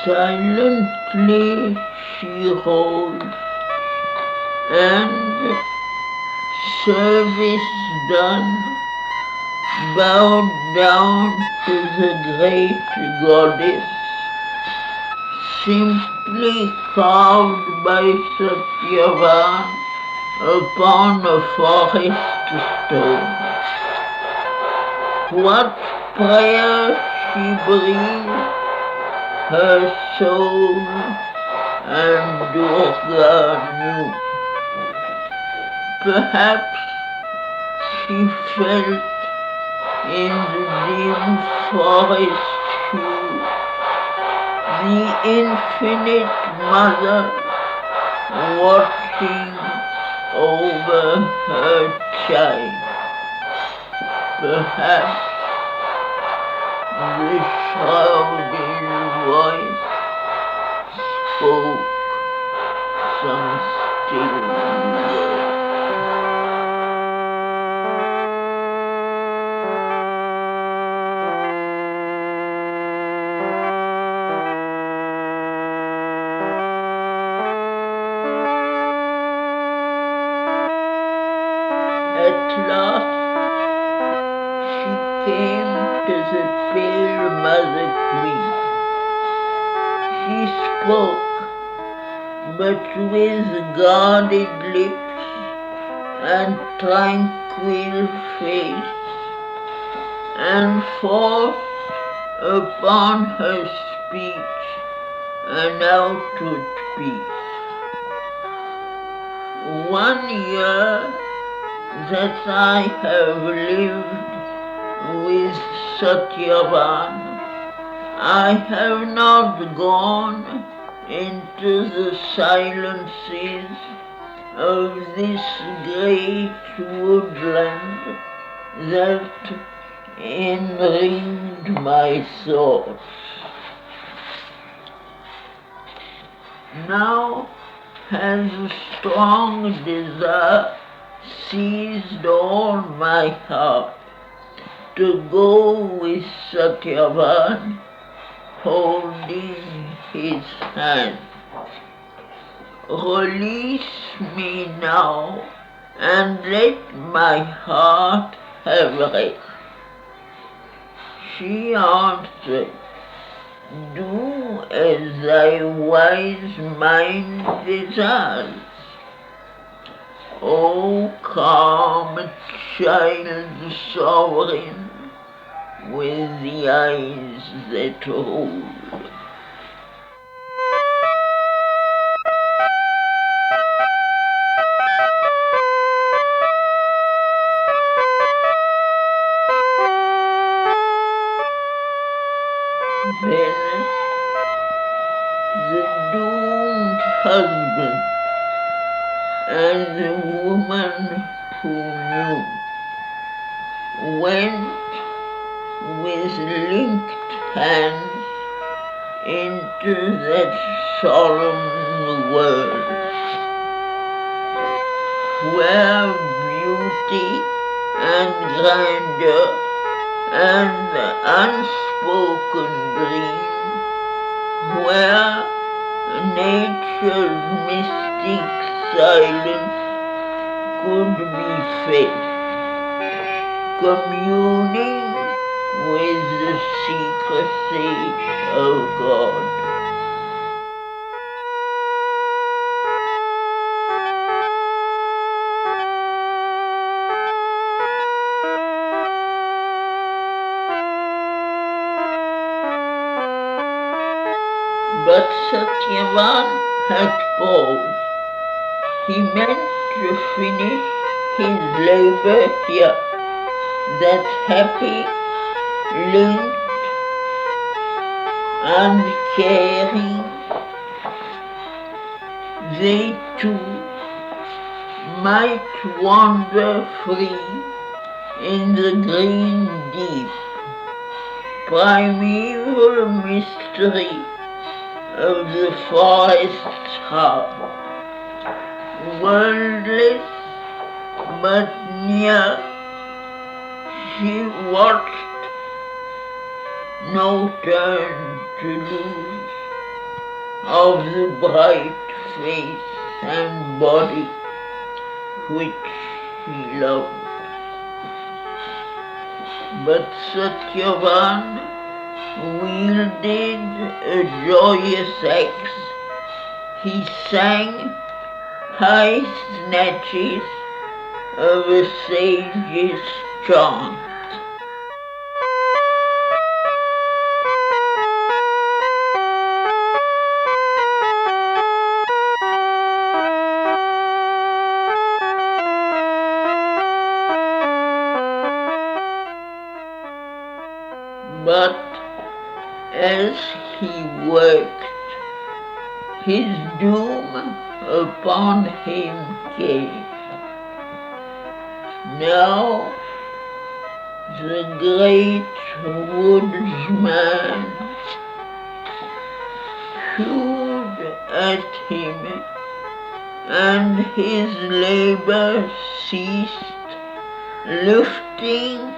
Silently she rose, and service done, bowed down to the great goddess, simply carved by Satyavan upon a forest stone. What prayer she breathed, her soul and Durga knew. Perhaps she felt in the dim forest hue the infinite mother watching over her child. Perhaps the shrouded voice spoke some still word. At last she came to the pale Mother Queen. She spoke, but with guarded lips and tranquil face, and forced upon her speech an outward peace. 1 year that I have lived with Satyavan, I have not gone into the silences of this great woodland that enringed my thoughts. Now has a strong desire seized all my heart to go with Satyavan, holding his hand. Release me now and let my heart have rest. She answered, do as thy wise mind desires. O calm child sovereign, with the eyes that rule. Then the doomed husband and the woman who knew went with linked hands into that solemn world where beauty and grandeur and unspoken dream, where nature's mystic silence could be felt, communing with the secrecy of God. But Satyavan had paused. He meant to finish his labor here, that happy, linked, uncaring, they too might wander free in the green deep, primeval mystery of the forest's heart, worldless but near. She watched, no turn to lose, of the bright face and body which he loved. But Satyavan wielded a joyous axe. He sang high snatches of a sage's chant. But as he worked, his doom upon him came. Now the great woodsman hewed at him, and his labor ceased. Lifting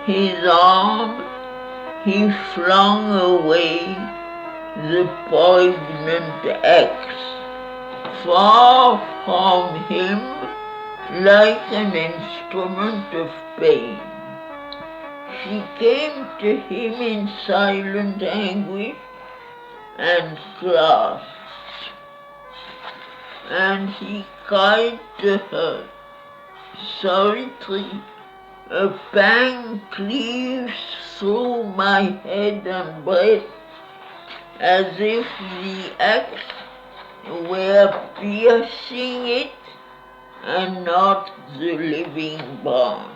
his arm, he flung away the poignant axe. Far from him, like an instrument of pain, she came to him in silent anguish and clasped, and he cried to her, "Savitri, a pang cleaves through my head and breast, as if the axe were piercing it and not the living branch."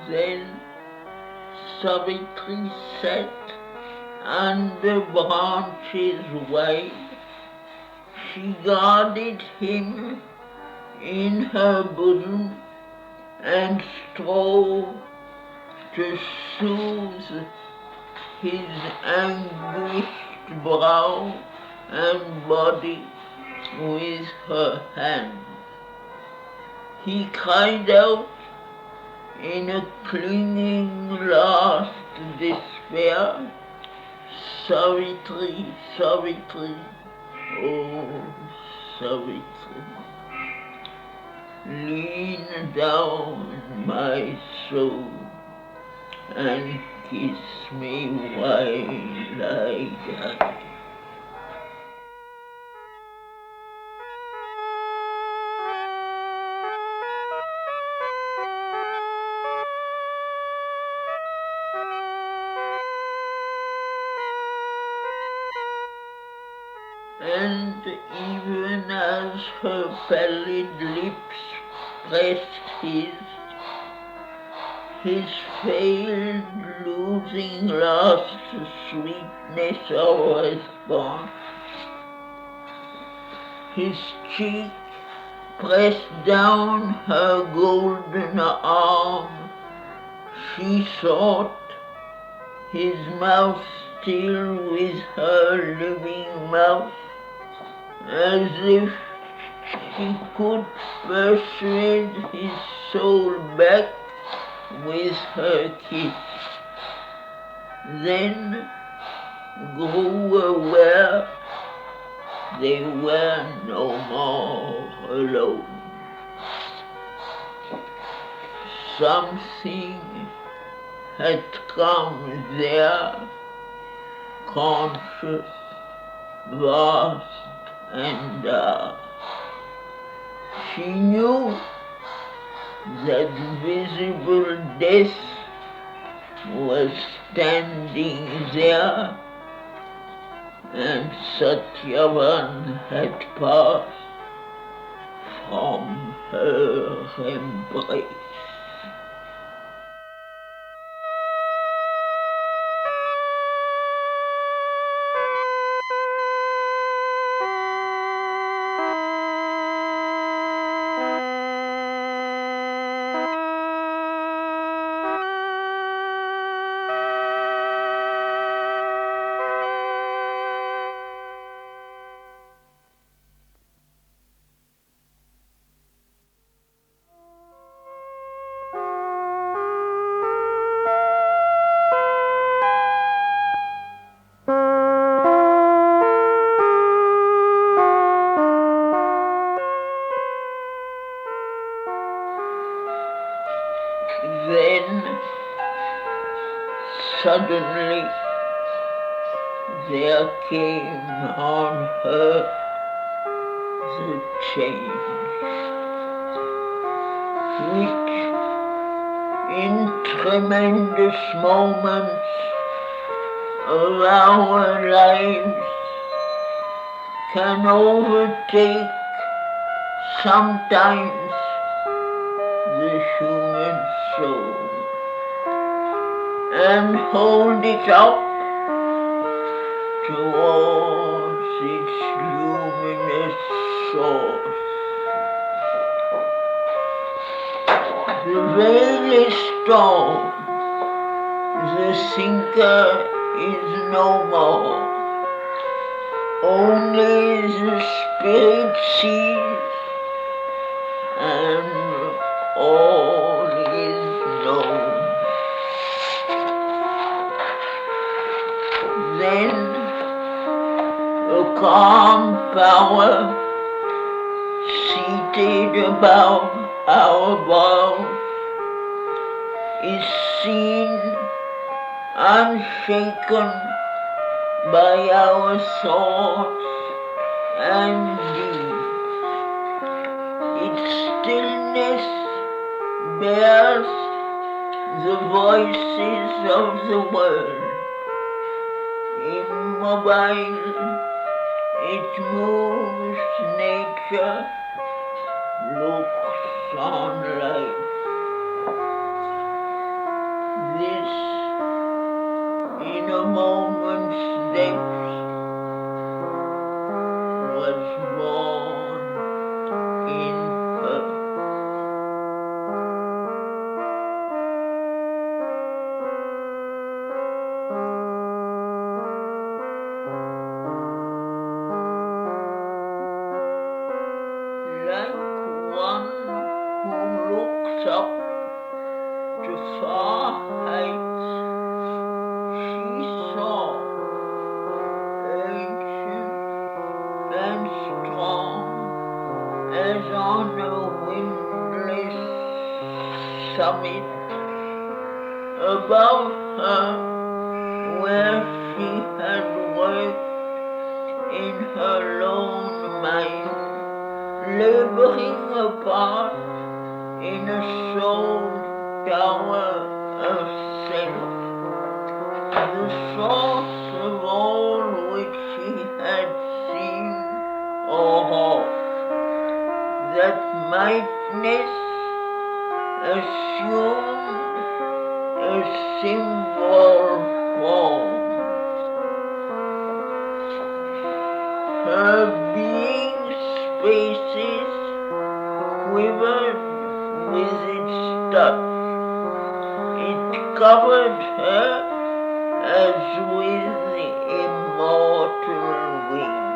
Then Savitri sat under branches wide. She guarded him in her bosom and strove to soothe his anguished brow and body with her hand. He cried out in a clinging last despair, "Savitri, Savitri, oh Savitri, lean down my soul and kiss me while I die." And even as her pallid lips pressed his failed, losing last sweetness of response. His cheek pressed down her golden arm. She sought his mouth still with her living mouth, as if she could persuade his soul back with her kiss. Then grew aware they were no more alone. Something had come there, conscious, vast, and dark. She knew that visible death was standing there, and Satyavan had passed from her embrace. Then suddenly there came on her the change, which in tremendous moments of our lives can overtake sometimes the human soul and hold it up towards its luminous source. The veil is torn, the thinker is no more, only the spirit sees, and all is known. Then a calm power seated above our brows is seen unshaken by our thoughts and deeds. Its stillness bears the voices of the world. Immobile, it moves nature, looks on life. This, in a moment's depth, was born in her. Like one who looks up to far heights, she saw, ancient and strong as on a windless summit, above her where she had worked in her lone mind, laboring apart in a soul tower of self, the source of all which she had seen or hoped. That mightness assumed a symbol form. Her being spaces quivered with its touch. It covered her as with immortal wings.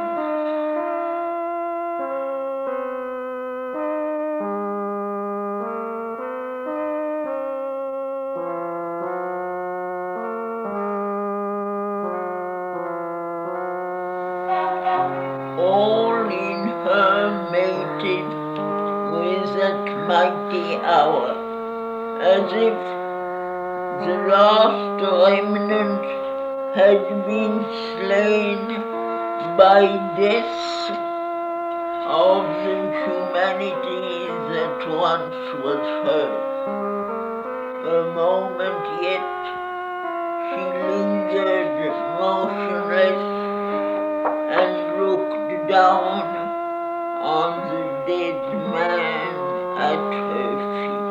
All in her mated with that mighty hour, as if the last remnant had been slain by death of the humanity that once was hers. A moment yet, she lingered motionless and looked down on the dead man at her feet.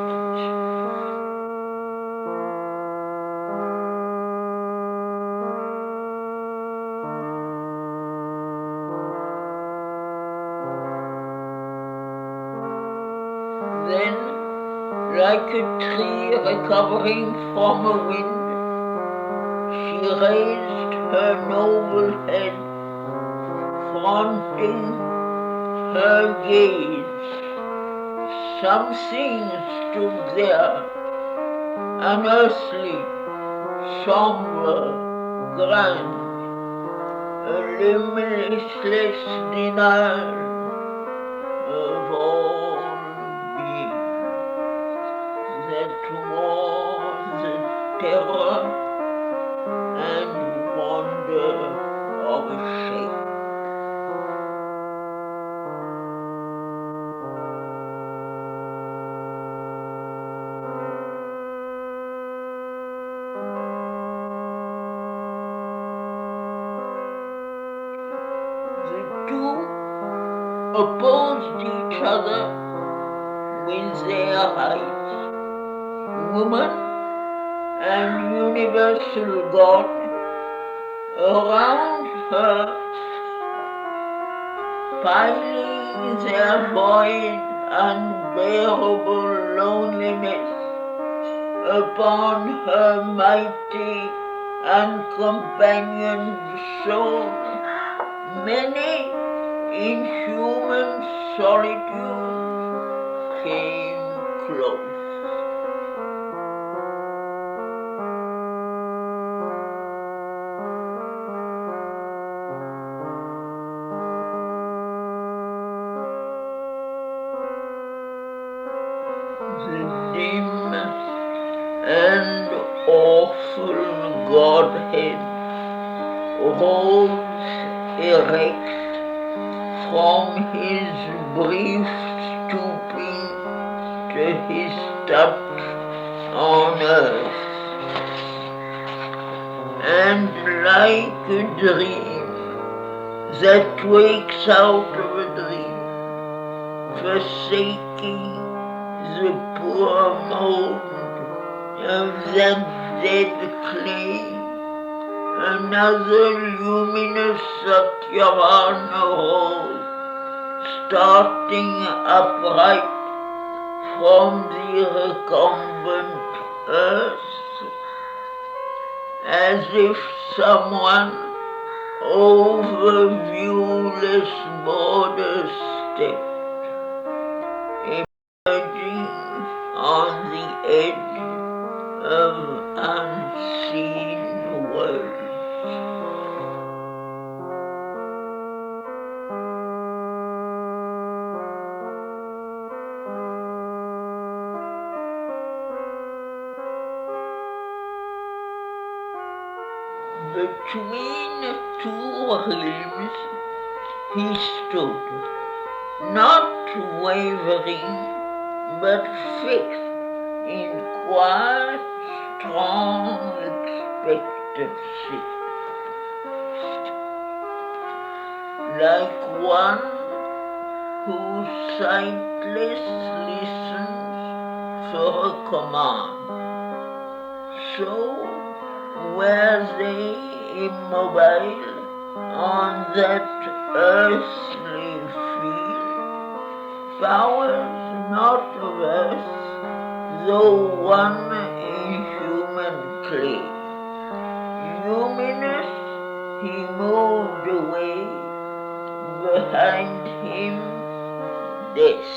Then, like a tree recovering from a wind, she raised her noble head, fronting her gaze. Something stood there, unearthly, somber, grand, a limitless denial of all being. that was terror and wonder of a shape. The two opposed each other with their heights. Woman and universal God around her, piling their void, unbearable loneliness upon her mighty, uncompanioned soul. Many inhuman solitude came close. The dim and awful Godhead rose erect from his brief stooping to his touch on earth, and like a dream that wakes out of a dream, forsaking the poor mold of that dead clay, another luminous Satyavana rose, starting upright from the recumbent earth, as if someone over viewless borders stepped, emerging on the edge of unseen worlds. Between two realms he stood, not wavering, but fixed in quiet, strong expectancy, like one who sightless listens for a command. So were they immobile on that earthly field, powers not of earth, though one in human clay. Luminous, he moved away, behind him death.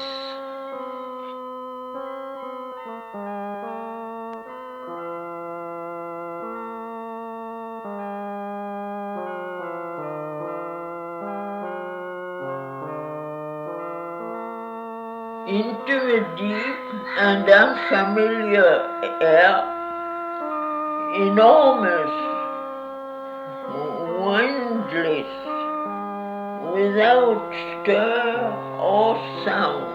Into a deep and unfamiliar air, enormous, windless, without stir or sound.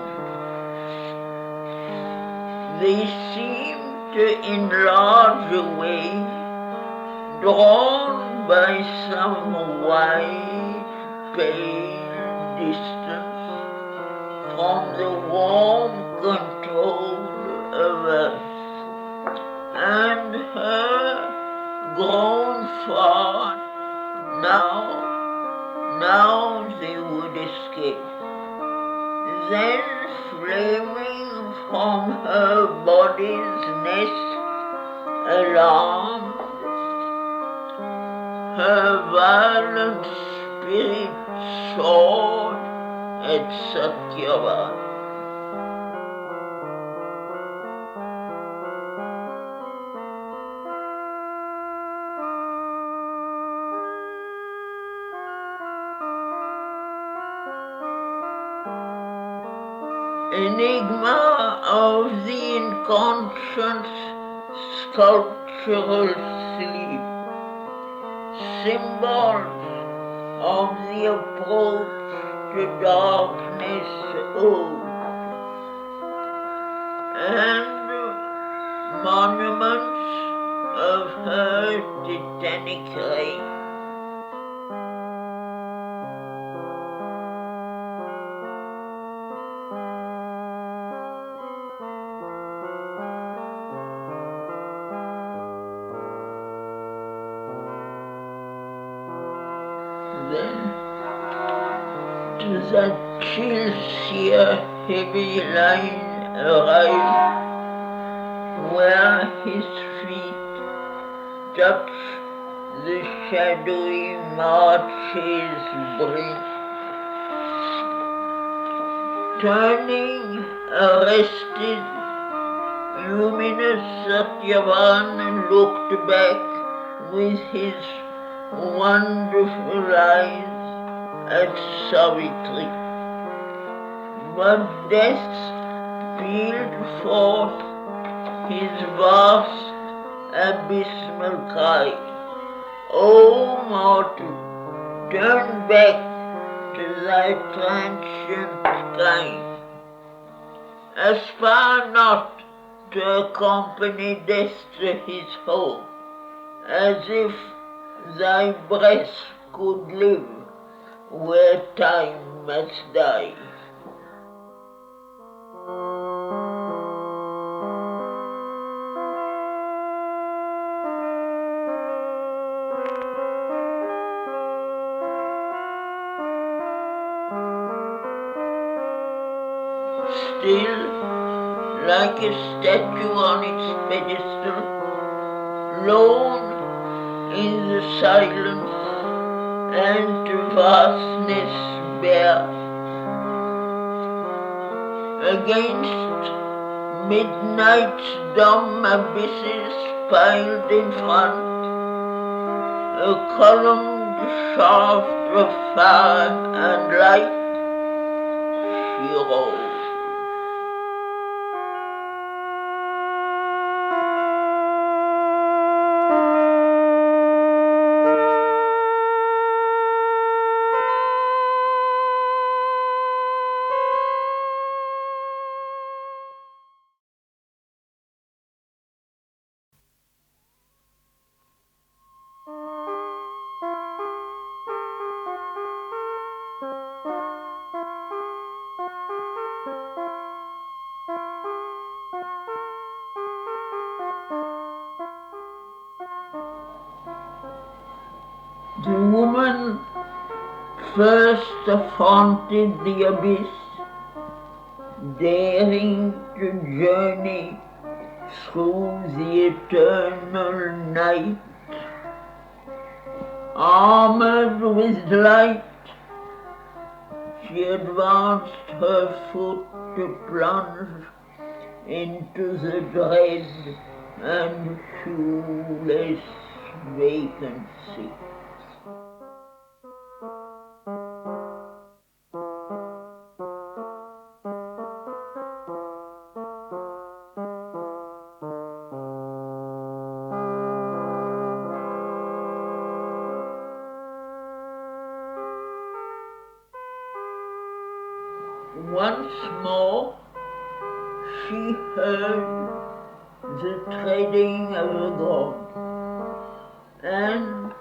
They seem to enlarge away, drawn by some wide, pale distance from the warm control of earth, and her grown far, now they would escape. Then flaming from her body's nest, alarmed, her violent spirit soared at Satyavana. Enigma of the inconscient sculptural sleep, symbols of the approach to darkness old, and monuments of her titanic reign. Then, to that chill, sheer, heavy line arrived, where his feet touch the shadowy march's brink. Turning arrested, luminous Satyavan looked back with his wonderful eyes at Savitri. But death pealed forth his vast abysmal cry. O mortal, turn back to thy transient kind. Aspire not to accompany death to his home, as if thy breath could live where time must die. Still, like a statue on its pedestal, lone in the silence and vastness bare, against midnight's dumb abysses piled in front, a columned shaft of fire and light, she rose. The woman first affronted the abyss, daring to journey through the eternal night. Armored with light, she advanced her foot to plunge into the dread and shoeless vacancy. Once more, she heard the treading of a god, and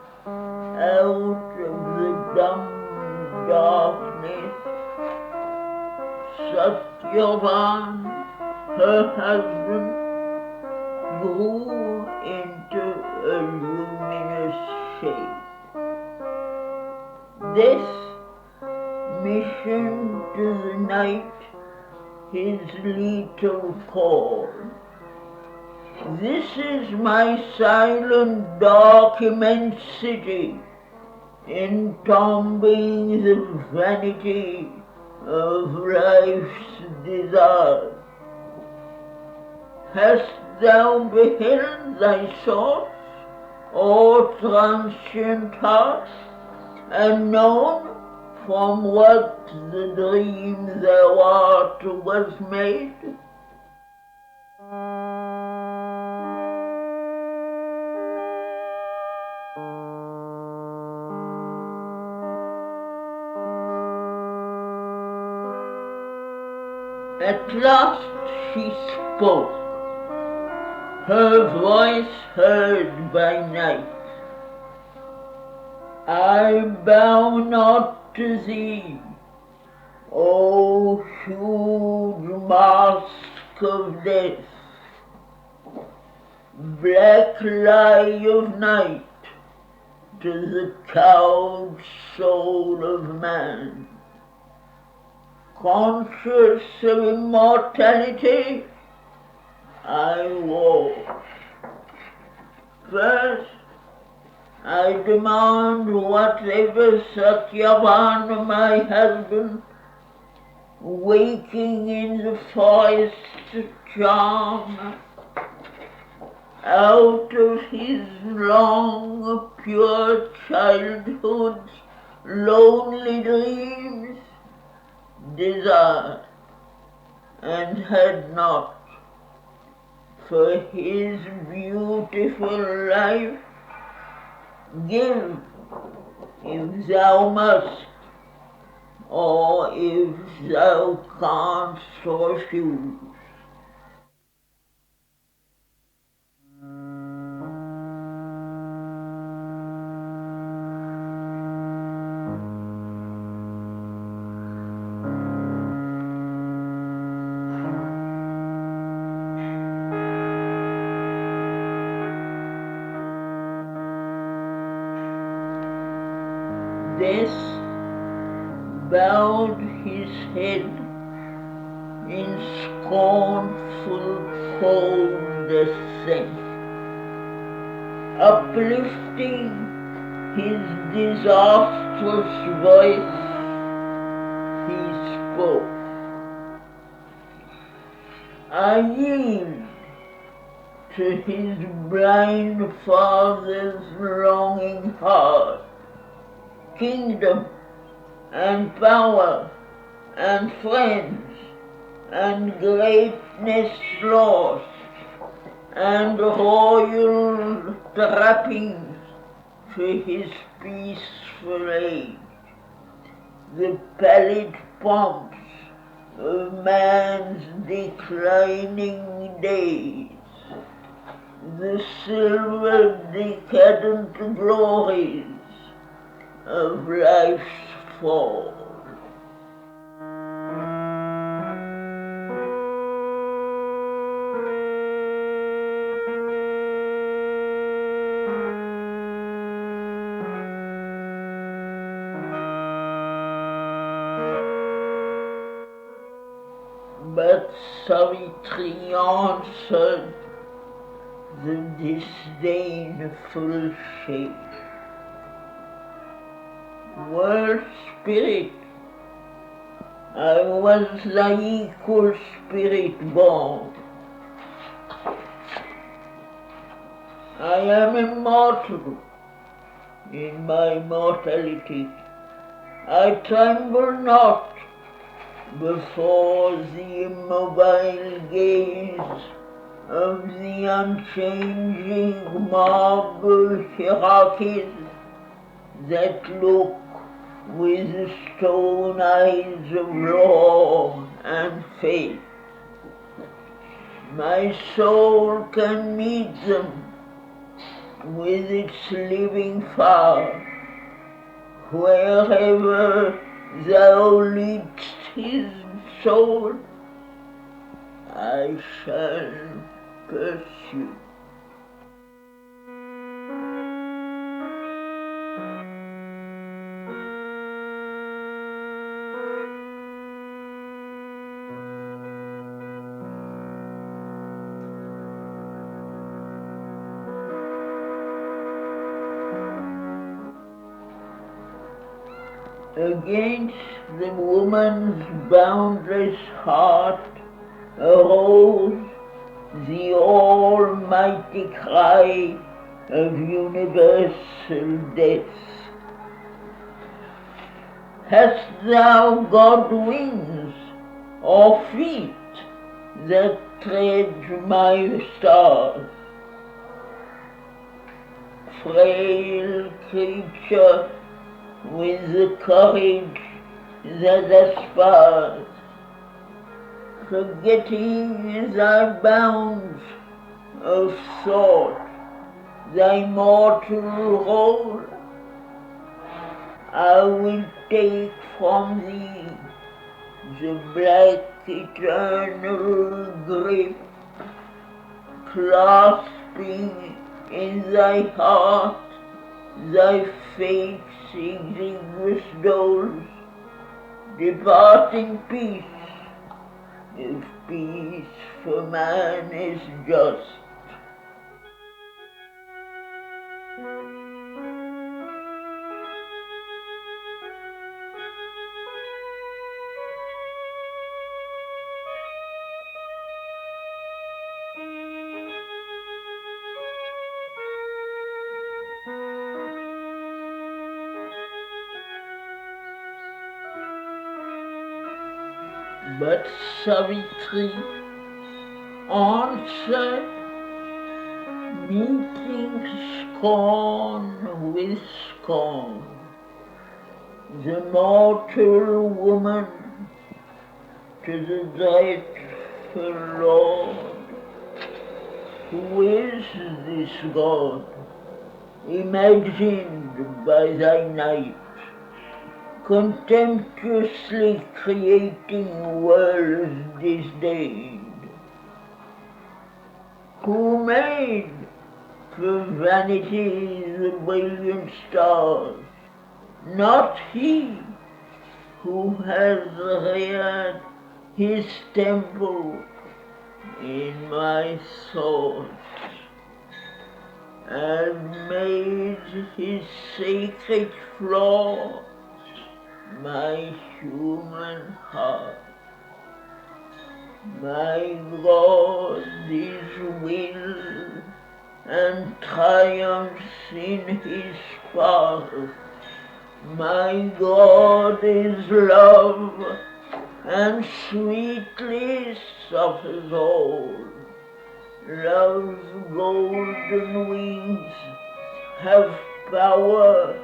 out of the dumb darkness, Satyavan, her husband, grew into a luminous shade. Death, mission to the night, his lethal call. This is my silent, dark immensity, entombing the vanity of life's desire. Hast thou beheld thy source, O transient heart, and known from what the dream thou art was made? At last she spoke, her voice heard by night. I bow not to thee, O huge mask of death, black lie of night to the cowed soul of man. Conscious of immortality, I walk. First, I demand whatever Satyavan, my husband, waking in the forest charm, out of his long, pure childhood's lonely dreams, desired, and had not, for his beautiful life, give, if thou must, or if thou canst refuse. Death bowed his head in scornful cold assent, uplifting his disastrous voice, he spoke. I yield to his blind father's longing heart, kingdom and power and friends and greatness lost and royal trappings to his peaceful age, the pallid pomps of man's declining days, the silver decadent glories of life's fall. But Savitri answered the disdainful shape. World spirit, I was thy equal spirit born. I am immortal in my mortality. I tremble not before the immobile gaze of the unchanging marble hierarchies that look with stone eyes of law and faith. My soul can meet them with its living fire. Wherever thou leadst his soul, I shall pursue. Against the woman's boundless heart arose the almighty cry of universal death. Hast thou, God, wings or feet that tread my stars? Frail creature with the courage that aspires, forgetting thy bounds of thought, thy mortal role, I will take from thee the black eternal grip, clasping in thy heart thy fate's exiguous doles, departing peace, if peace for man is just. But Savitri answered, meeting scorn with scorn, the mortal woman to the dreadful Lord, who is this God, imagined by thy night, contemptuously creating worlds disdained, who made for vanity the brilliant stars, not he who has reared his temple in my thoughts and made his sacred floor my human heart. My God is will and triumphs in his path. My God is love and sweetly suffers all. Love's golden wings have power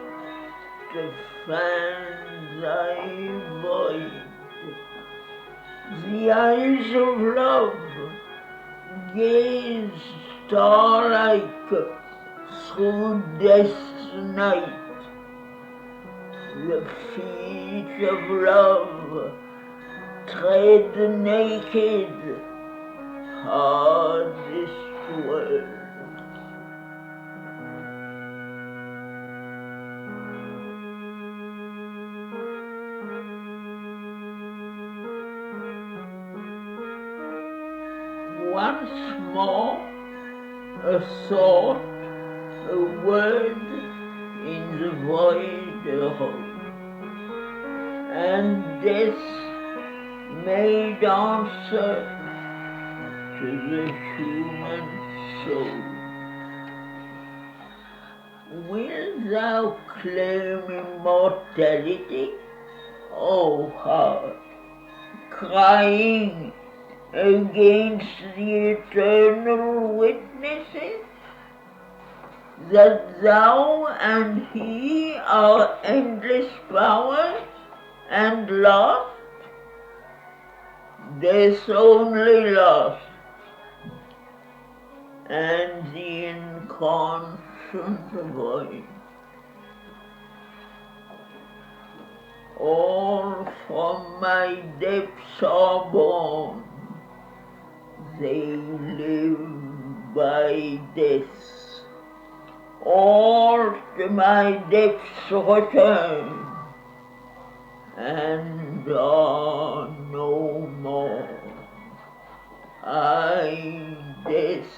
to fan thy void. The eyes of love gaze star-like through death's night. The feet of love tread naked hardest world. Once more, a thought, a word in the void arose, and death made answer to the human soul. Wilt thou claim immortality, O heart, crying against the eternal witnesses that thou and he are endless powers and lost? Death only lost, and the inconscient void. All from my depths are born, they live by death. All to my depths return, and are no more. I, death,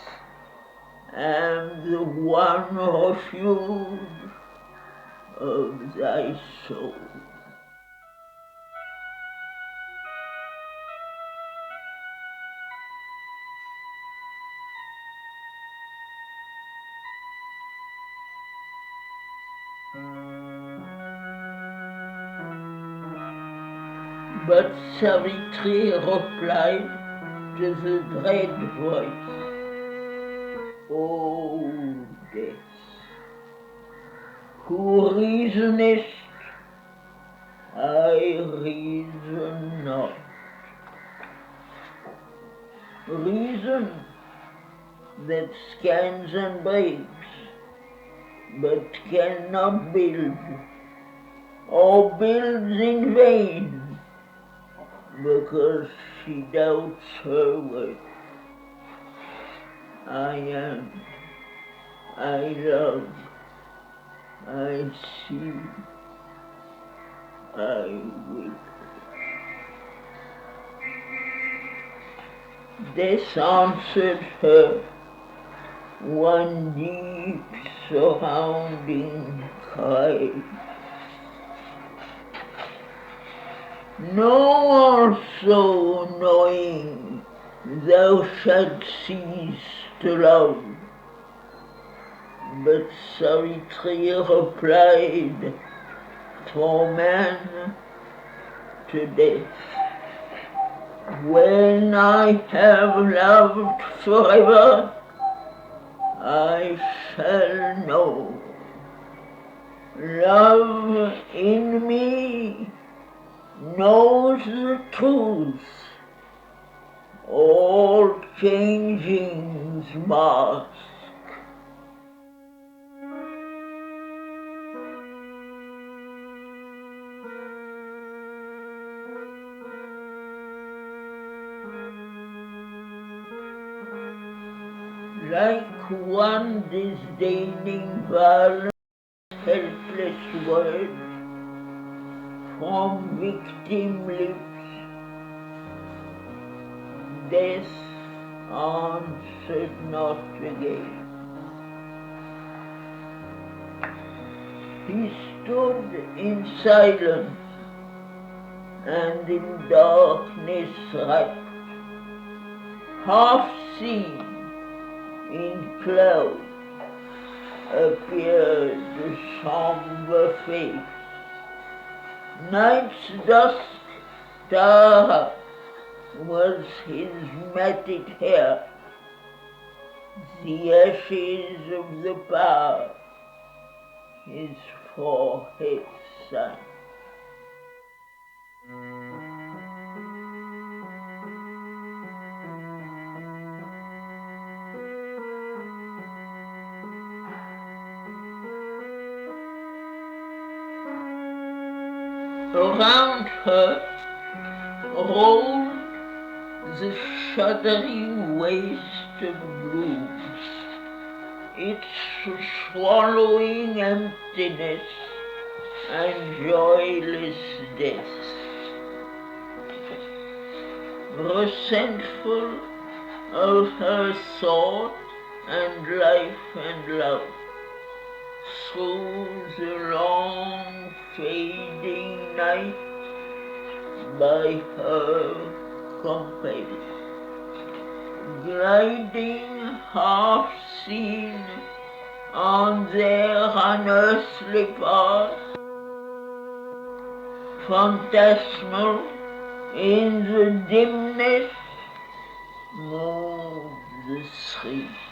am the one refuge of thy soul. But Savitri replied to the dread voice, O death, who reasonest, I reason not. that scans and breaks, but cannot build, or builds in vain, because she doubts her worth. I am, I love, I see, I will. This answered her one deep surrounding cry. Know also, knowing thou shalt cease to love. But Savitri replied, for man to death. When I have loved forever, I shall know. Love in me knows the truth, all changing's mask. Like one disdaining violence, helpless word from victim lips, death answered not again. He stood in silence and in darkness wrapped, half seen in cloud appeared the somber face. Night's dusk star was his matted hair, the ashes of the past, his forehead sun. Around her rolled the shuddering waste of blooms, its swallowing emptiness and joyless death. Resentful of her thought and life and love, through the long fading night by her compelled, gliding half seen on their unearthly path, phantasmal in the dimness, moved the street.